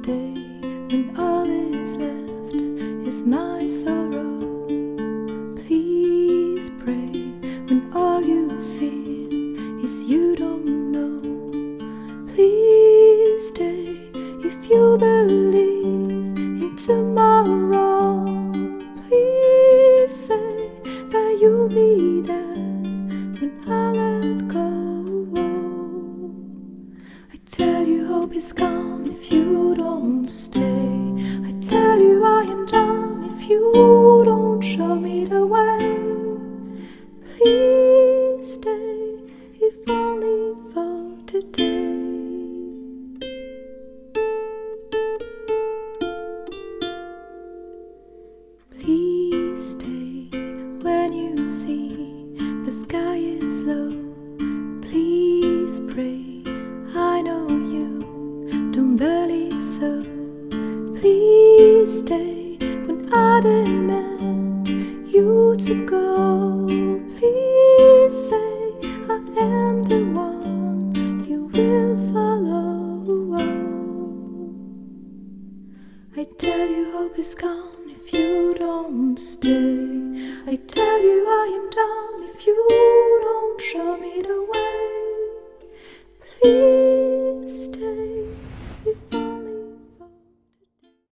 stay when all is left is my sorrow. Please pray when all you feel is you don't know. Please stay if you believe in tomorrow. Please say that you'll be there when I let go. I tell you hope is gone if you don't stay. I tell you I am done if you don't show me the way. Please stay if only for today. Please stay when you see the sky is low. Please pray, I know you don't believe so. Please stay when I demand you to go. Please say I am the one you will follow. I tell you hope is gone if you don't stay. I tell